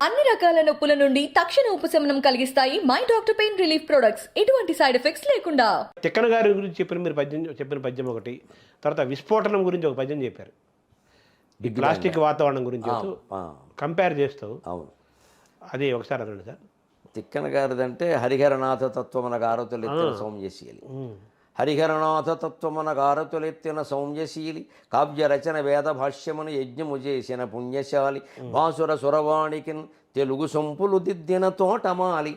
అన్ని రకాల నొప్పుల నుండి తక్షణ ఉపశమనం కలిగిస్తాయి my doctor pain relief products. ఎటువంటి సైడ్ ఎఫెక్ట్స్ లేకుండా. తిక్కన గారి గురించి మీరు చెప్పిన పద్యం ఒకటి, తర్వాత విస్ఫోటనం గురించి ఒక పద్యం చెప్పారు. ఈ ప్లాస్టిక్ వాతావరణం గురించి కంపేర్ చేస్తూ. అవును, అది ఒకసారి అనండి సార్. తిక్కన గారిదంటే హరిహరనాథ తత్వమున గారతులెత్తిన సౌమ్యశీలి. హరిహరనాథ తత్వమున గారతులెత్తిన సౌమ్యశీలి, కావ్య రచన వేద భాష్యమును యజ్ఞము చేసిన పుణ్యశాలి, భాసుర సురవాణికి తెలుగు సొంపులు దిద్దిన తోటమాలి,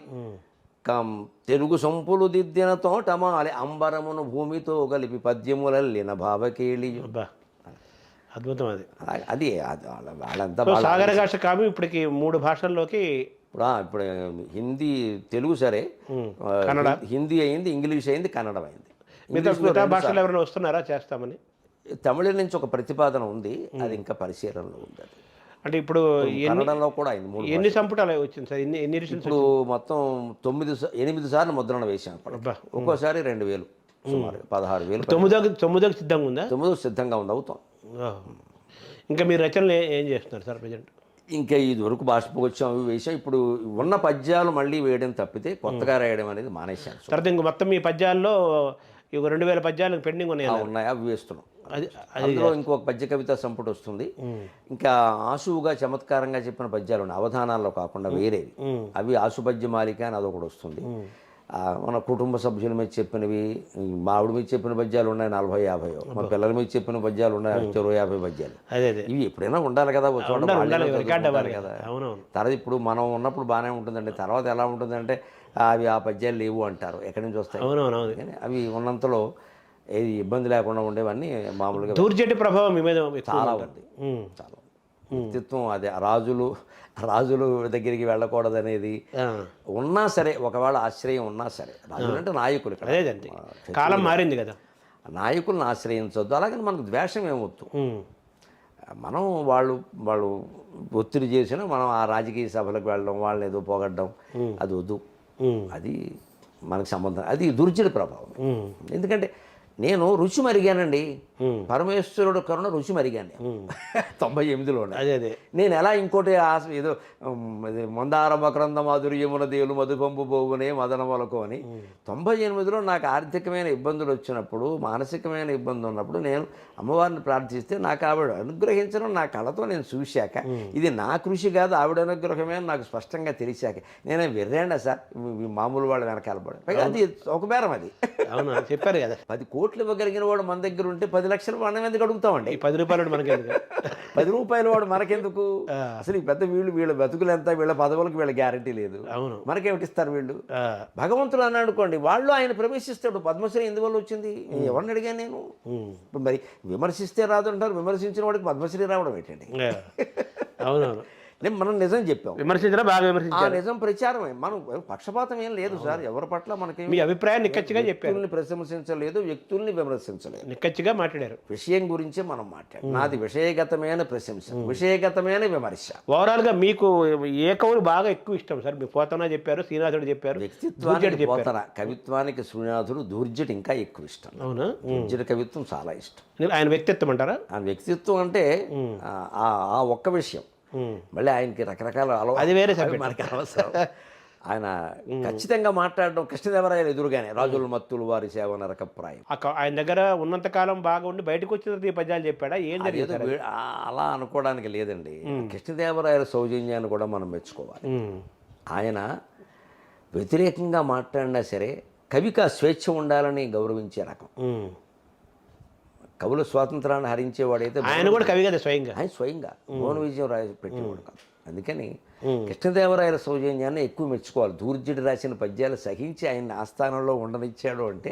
తెలుగు సొంపులు దిద్దిన తోటమాలి, అంబరమును భూమితో కలిపి పద్యములల్లిన భావకేళి. అద్భుతం. అది వాళ్ళంతా సాగరఘాష కావ్యం ఇప్పటికి 3 భాషల్లోకి. ఇప్పుడు హిందీ, తెలుగు సరే, కన్నడ, హిందీ అయింది, ఇంగ్లీష్ అయింది, కన్నడం అయింది. మిగతా భాషలు ఎవరైనా వస్తున్నారా చేస్తామని? తమిళ నుంచి ఒక ప్రతిపాదన ఉంది, అది ఇంకా పరిశీలనలో ఉంది. అది అంటే ఇప్పుడు కన్నడంలో కూడా అయింది. ఎన్ని సంపుటాలు వచ్చింది సార్? ఎన్ని ఇప్పుడు మొత్తం 8 సార్లు ముద్రణ వేసాం. ఒక్కోసారి 2,000, సుమారు 16,000. 9కి సిద్ధంగా ఉందా? 9 సిద్ధంగా ఉంది, అవుతాం. ఇంకా మీరు రచనలు ఏం చేస్తున్నారు సార్ ప్రజెంట్? ఇంకా ఇదివరకు బాష్పకొచ్చాం, అవి వేసాం. ఇప్పుడు ఉన్న పద్యాలు మళ్ళీ వేయడం తప్పితే కొత్తగా రాయడం అనేది మానేశాను. తర్వాత ఇంక మొత్తం మీ పద్యాల్లో 2,000 పద్యాలు పెండింగ్ ఉన్నాయి, అవి వేస్తున్నాం. అందులో ఇంకొక పద్య కవిత సంపుటి వస్తుంది. ఇంకా ఆశువుగా చమత్కారంగా చెప్పిన పద్యాలు ఉన్నాయి, అవధానాల్లో కాకుండా వేరేవి. అవి ఆశుపద్య మాలిక అని అదొకటి వస్తుంది. మన కుటుంబ సభ్యుల మీద చెప్పినవి, మా ఆవిడ మీద చెప్పిన పద్యాలు ఉన్నాయి 40-50, మా పిల్లల మీద చెప్పిన పద్యాలు ఉన్నాయి 50 పద్యాలు. ఇవి ఎప్పుడైనా ఉండాలి కదా, కదా. తర్వాత ఇప్పుడు మనం ఉన్నప్పుడు బాగానే ఉంటుందండి, తర్వాత ఎలా ఉంటుందంటే అవి ఆ పద్యాలు లేవు అంటారు, ఎక్కడి నుంచి వస్తాయి. అవి ఉన్నంతలో ఏది ఇబ్బంది లేకుండా ఉండేవన్నీ మామూలుగా. దూర్జటి ప్రభావం మీ మీద చాలా ఉంది, చాలా. వ్యక్తిత్వం అదే, రాజులు దగ్గరికి వెళ్ళకూడదు అనేది ఉన్నా సరే, ఒకవేళ ఆశ్రయం ఉన్నా సరే, రాజులు అంటే నాయకులు, కాలం మారింది కదా, నాయకులను ఆశ్రయించవద్దు. అలాగని మనకు ద్వేషం ఏమొద్దు. మనం వాళ్ళు ఒత్తిడి చేసినా మనం ఆ రాజకీయ సభలకు వెళ్ళడం, వాళ్ళని ఏదో పోగొట్టడం, అది వద్దు. అది మనకు సంబంధం, అది దుర్జడి ప్రభావం. ఎందుకంటే నేను రుచి మరిగానండి, పరమేశ్వరుడు కరుణ రుచి మరిగాను 98లో. నేను ఎలా ఇంకోటి ఏదో మందార మకరంద మాధుర్యమున దేవులు మధుపంపు పోగునే మదన మొలకు అని 98లో నాకు ఆర్థికమైన ఇబ్బందులు వచ్చినప్పుడు, మానసికమైన ఇబ్బంది ఉన్నప్పుడు నేను అమ్మవారిని ప్రార్థిస్తే నాకు ఆవిడ అనుగ్రహించడం నా కళతో నేను చూశాక, ఇది నా కృషి కాదు ఆవిడ అనుగ్రహమే నాకు స్పష్టంగా తెలిసాక నేను విర్రేండా సార్ మామూలు వాళ్ళు వెనకాలపడి. అది ఒక బేరం, అది చెప్పారు కదా. 10 కోట్లు ఇవ్వగలిగిన వాడు మన దగ్గర ఉంటే 10 లక్షలు మనం ఎందుకు అడుగుతామండి? 10 రూపాయలు మనకెందుకు? 10 రూపాయల వాడు మనకెందుకు? అసలు ఈ పెద్ద వీళ్ళ బతుకులు ఎంత, వీళ్ళ పదవులకు వీళ్ళ గ్యారంటీ లేదు, మనకేమిటిస్తారు వీళ్ళు? భగవంతుడు అని అనుకోండి, వాళ్ళు ఆయన ప్రవేశిస్తాడు. పద్మశ్రీ ఎందువల్ల వచ్చింది? ఎవరిని అడిగాను నేను? మరి విమర్శిస్తే రాదు అంటారు, విమర్శించిన వాడికి పద్మశ్రీ రావడం ఏంటండి? అవునవును, మనం నిజం చెప్పాం, విమర్శించడం బాగా విమర్శించారు, నిజం ప్రచారమే. మనం పక్షపాతం ఏం లేదు సార్, ఎవరి పట్ల మనకి మీ అభిప్రాయం నిక్కచ్చిగా చెప్పారు. వ్యక్తుల్ని ప్రశంసించలేదు, వ్యక్తుల్ని విమర్శించలేదు, నిక్కచ్చిగా మాట్లాడారు. విషయం గురించే మనం మాట్లాడారు. నాది విషయగతమైన ప్రశంస, విషయగతమైన విమర్శ. ఓవరాల్ గా మీకు ఏ కవులు బాగా ఎక్కువ ఇష్టం సార్? మీ పోతన చెప్పారు, శ్రీనాథుడు చెప్పారు, వ్యక్తిత్వానికి పోతన, కవిత్వానికి శ్రీనాథుడు, దూర్జటి ఇంకా ఎక్కువ ఇష్టం. అవునా? దూర్జటి కవిత్వం చాలా ఇష్టం. ఆయన వ్యక్తిత్వం అంటారా? ఆయన వ్యక్తిత్వం అంటే ఆ ఒక్క విషయం. మళ్ళీ ఆయనకి రకరకాల అది వేరే మనకి అవసరం. ఆయన ఖచ్చితంగా మాట్లాడడం కృష్ణదేవరాయలు ఎదురుగానే, రాజుల మత్తులు వారి సేవ నరకప్రాయం. ఆయన దగ్గర ఉన్నంత కాలం బాగా ఉండి బయటకు వచ్చిన పద్యాలు చెప్పాడా? ఏం జరిగింది? అలా అనుకోవడానికి లేదండి. కృష్ణదేవరాయల సౌజన్యాన్ని కూడా మనం మెచ్చుకోవాలి. ఆయన వ్యతిరేకంగా మాట్లాడినా సరే కవికి ఆ స్వేచ్ఛ ఉండాలని గౌరవించే రకం. కవుల స్వాతంత్రాన్ని హరించేవాడైతే ఆయన కూడా కవి కదా, స్వయంగా మౌన విజయం రాసి పెట్టేవాడు కాదు. అందుకని కృష్ణదేవరాయల సౌజన్యాన్ని ఎక్కువ మెచ్చుకోవాలి. దూర్జటి రాసిన పద్యాలు సహించి ఆయన ఆస్థానంలో ఉండనిచ్చాడు అంటే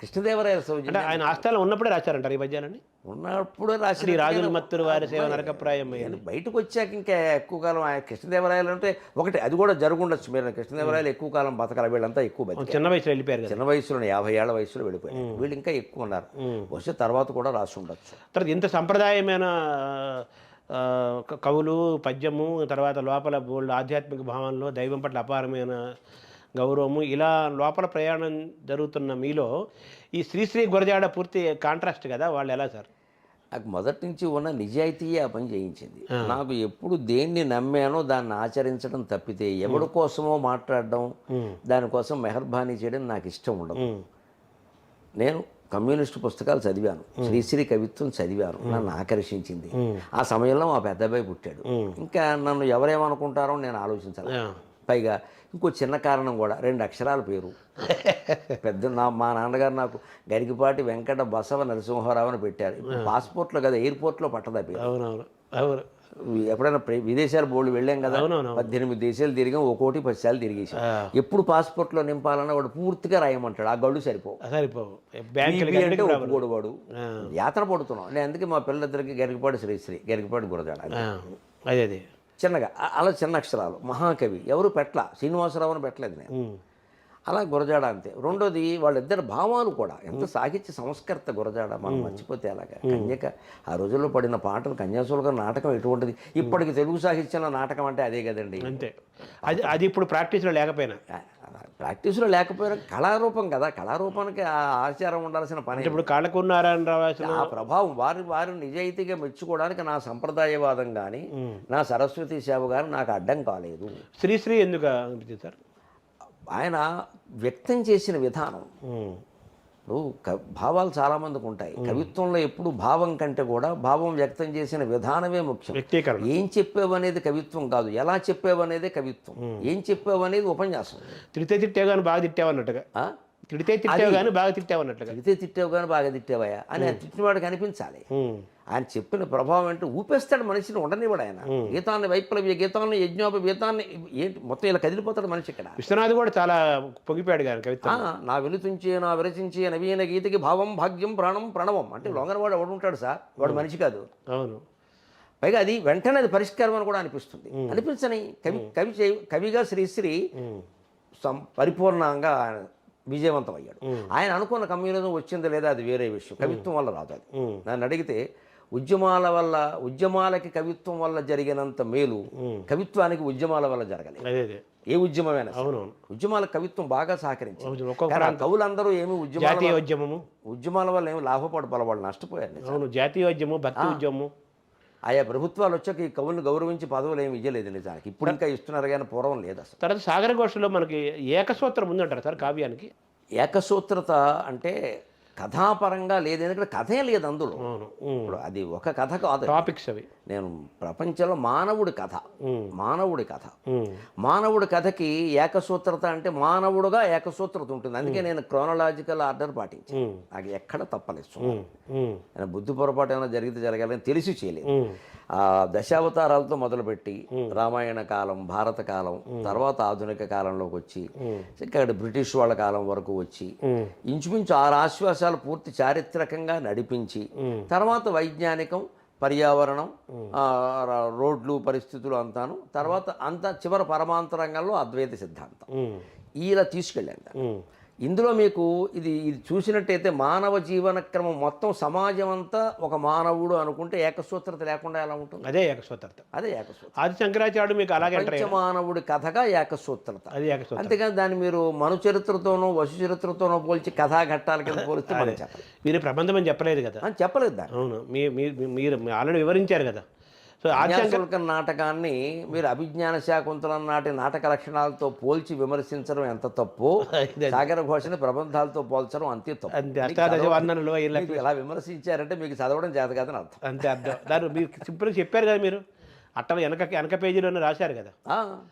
కృష్ణదేవరాయల సౌజన్యం. ఆయన ఆస్థానం ఉన్నప్పుడే రాశారంటారు ఈ పద్యాలని? ఉన్నప్పుడే రాసి రాజుల మత్తులు వారి సేవ నరకప్రాయం. బయటకు వచ్చాక ఇంకా ఎక్కువ కాలం ఆయన కృష్ణదేవరాయలు అంటే ఒకటి, అది కూడా జరుగుండొచ్చు. మీరు కృష్ణదేవరాయలు ఎక్కువ కాలం బతకాలి, వీళ్ళంతా ఎక్కువ బతికారు. చిన్న వయసులో వెళ్ళిపోయారు, చిన్న వయసులో 50 ఏళ్ల వయసులో వెళ్ళిపోయారు. వీళ్ళు ఇంకా ఎక్కువ ఉన్నారు, వచ్చే తర్వాత కూడా రాసి ఉండొచ్చు. తర్వాత ఇంత సంప్రదాయమైన కవులు, పద్యము, తర్వాత లోపల బోల్డ్ ఆధ్యాత్మిక భావనలో దైవం పట్ల అపారమైన గౌరవము, ఇలా లోపల ప్రయాణం జరుగుతున్న మీలో ఈ శ్రీశ్రీ గురజాడ పూర్తి కాంట్రాస్ట్ కదా. వాళ్ళు ఎలా సార్? నాకు మొదటి నుంచి ఉన్న నిజాయితీయే ఆ పని చేయించింది. నాకు ఎప్పుడు దేన్ని నమ్మానో దాన్ని ఆచరించడం తప్పితే ఎవరి కోసమో మాట్లాడడం, దానికోసం మెహర్బానీ చేయడం నాకు ఇష్టం ఉండదు. నేను కమ్యూనిస్టు పుస్తకాలు చదివాను, శ్రీశ్రీ కవిత్వం చదివాను, నన్ను ఆకర్షించింది. ఆ సమయంలో మా పెద్దబ్బాయి పుట్టాడు. ఇంకా నన్ను ఎవరేమనుకుంటారో నేను ఆలోచించాలి. పైగా ఇంకో చిన్న కారణం కూడా, 2 అక్షరాల పేరు. మా నాన్నగారు నాకు గరికిపాటి వెంకట బసవ నరసింహారావు అని పెట్టారు. పాస్పోర్ట్లో కదా, ఎయిర్పోర్ట్లో పట్టదా పేరు. అవునవును, అవును. ఎప్పుడైనా విదేశాలు బోర్డు వెళ్ళాం కదా, 18 దేశాలు తిరిగాం, 1 10 సార్లు తిరిగేసాం. ఎప్పుడు పాస్పోర్ట్లో నింపాలన్నా వాడు పూర్తిగా రాయమంటాడు, ఆ గడువు సరిపోవు. అంటే ఒప్పుకోడు వాడు. యాత్ర పడుతున్నాం. నేను అందుకే మా పిల్లలిద్దరికి గరికిపాటి శ్రీశ్రీ, గరికిపాటి గురజాడ అదే చిన్నగా, అలా చిన్న అక్షరాలు. మహాకవి ఎవరు పెట్టలా, శ్రీనివాసరావు అని పెట్టలేదు నేను. అలా గురజాడ అంతే. రెండోది వాళ్ళిద్దరు భావాలు కూడా, ఎంత సాహిత్య సంస్కర్త గురజాడ, మనం మర్చిపోతే అలాగా. కన్యక ఆ రోజుల్లో పడిన పాటలు, కన్యాశుల్క నాటకం ఎటువంటిది. ఇప్పటికి తెలుగు సాహిత్యంలో నాటకం అంటే అదే కదండి. అంతే. అది ఇప్పుడు ప్రాక్టీస్లో లేకపోయినా, కళారూపం కదా, కళారూపానికి ఆచారం ఉండాల్సిన పని. ఇప్పుడు కాళ్ళకున్నారాయణరావు ఆ ప్రభావం వారు నిజాయితీగా మెచ్చుకోవడానికి నా సంప్రదాయవాదం కానీ, నా సరస్వతి సేవ కానీ నాకు అడ్డం కాలేదు. శ్రీశ్రీ ఎందుకు అనిపించింది సార్? ఆయన వ్యక్తం చేసిన విధానం. ఇప్పుడు భావాలు చాలామందికి ఉంటాయి. కవిత్వంలో ఎప్పుడు భావం కంటే కూడా భావం వ్యక్తం చేసిన విధానమే ముఖ్యం. వ్యక్తీకరణ. ఏం చెప్పావు అనేది కవిత్వం కాదు, ఎలా చెప్పావు అనేదే కవిత్వం. ఏం చెప్పావు అనేది ఉపన్యాసం. తిట్టావు కానీ బాగా తిట్టావు అన్నట్టుగా, తిట్టావు కానీ బాగా తిట్టావు అన్నట్టుగా. తిట్టావు కానీ బాగా తిట్టావయ్యా అని ఆ తిట్టినవాడికి అనిపించాలి. ఆయన చెప్పిన ప్రభావం అంటే ఊపేస్తాడు మనిషిని, ఉండనివాడు ఆయన. గీతాన్ని వైప్లవ్య గీతాన్ని, యజ్ఞోప గీతాన్ని, ఏంటి మొత్తం ఇలా కదిలిపోతాడు మనిషి. ఇక్కడ విశ్వనాథ్ కూడా చాలా పొగిపాడు కానీ కవిత్వం. నా వెలుతుంచే నా విరచించే నవీన గీతకి భావం భాగ్యం ప్రాణం ప్రణవం అంటే లొంగనవాడు ఎవడు ఉంటాడు సార్, వాడు మనిషి కాదు. అవును. పైగా అది వెంటనే అది పరిష్కారం అని కూడా అనిపిస్తుంది. అనిపించని కవిగా శ్రీశ్రీ పరిపూర్ణంగా విజయవంతం అయ్యాడు. ఆయన అనుకున్న కమ్యూనిజం వచ్చింది లేదా అది వేరే విషయం, కవిత్వం వల్ల రాదు. అది నన్ను అడిగితే ఉద్యమాలకి కవిత్వం వల్ల జరిగినంత మేలు కవిత్వానికి ఉద్యమాల వల్ల జరగలేదు. ఏ ఉద్యమమైనా ఉద్యమాల కవిత్వం బాగా సహకరించింది. కవులందరూ ఏమి ఉద్యమాల వల్ల ఏమి లాభపడపల, వాళ్ళు నష్టపోయారు. జాతీయోద్యమం, భక్తి ఉద్యమం, ఆయా ప్రభుత్వాలు వచ్చాక ఈ కవులను గౌరవించి పదవులు ఏమి ఇవ్వలేదు నిజానికి. ఇప్పుడు ఇంకా ఇస్తున్నారు కానీ పూర్వం లేదు అసలు. తర్వాత సాగర ఘోషలో మనకి ఏకసూత్రం ఉందంటారు సార్ కావ్యానికి? ఏకసూత్రత అంటే కథాపరంగా లేదు, ఎందుకంటే కథే లేదు అందులో. ఇప్పుడు అది ఒక కథ కాదు, టాపిక్స్ అవి. నేను ప్రపంచంలో మానవుడి కథకి ఏకసూత్రత అంటే మానవుడుగా ఏకసూత్రత ఉంటుంది. అందుకే నేను క్రోనలాజికల్ ఆర్డర్ పాటించాను, నాకు ఎక్కడ తప్పలేదు. బుద్ధి పొరపాటు ఏమైనా జరిగితే జరగాలని తెలిసి చేయలేదు. దశావతారాలతో మొదలుపెట్టి రామాయణ కాలం, భారత కాలం, తర్వాత ఆధునిక కాలంలోకి వచ్చి ఇక్కడ బ్రిటిష్ వాళ్ళ కాలం వరకు వచ్చి ఇంచుమించు 6 ఆశ్వాసాలు పూర్తి చారిత్రకంగా నడిపించి, తర్వాత వైజ్ఞానికం, పర్యావరణం, రోడ్లు, పరిస్థితులు అంతాను, తర్వాత అంతా చివరి పరమాంతరంగంలో అద్వైత సిద్ధాంతం ఇలా తీసుకెళ్ళాను. ఇందులో మీకు ఇది చూసినట్టయితే మానవ జీవన క్రమం మొత్తం, సమాజం అంతా ఒక మానవుడు అనుకుంటే ఏకసూత్రత లేకుండా ఎలా ఉంటుంది? అదే ఏకసూత్రత. ఆది శంకరాచార్యుడు మీకు అలాగే మానవుడి కథగా ఏకసూత్రత. అంతేకాని దాన్ని మీరు మను చరిత్రతోనో వసు చరిత్రతోనో పోల్చి కథా ఘట్టాల కింద పోలిస్తే మనం చెప్పలేదు. మీరు ప్రబంధం అని చెప్పలేదు కదా? చెప్పలేదు దాన్ని. అవును, మీరు ఆల్రెడీ వివరించారు కదా. సో కన్యాశుల్క నాటకాన్ని మీరు అభిజ్ఞాన శాకుంతలం నాటి నాటక లక్షణాలతో పోల్చి విమర్శించడం ఎంత తప్పు, సాగర ఘోషని ప్రబంధాలతో పోల్చడం అంతే తప్పు. ఎలా విమర్శించారంటే మీకు చదవడం చేత కాదని అర్థం. అంతే అర్థం. దాన్ని మీరు సింపుల్గా చెప్పారు కదా, మీరు అట్టలు వెనక పేజీలోనే రాశారు కదా.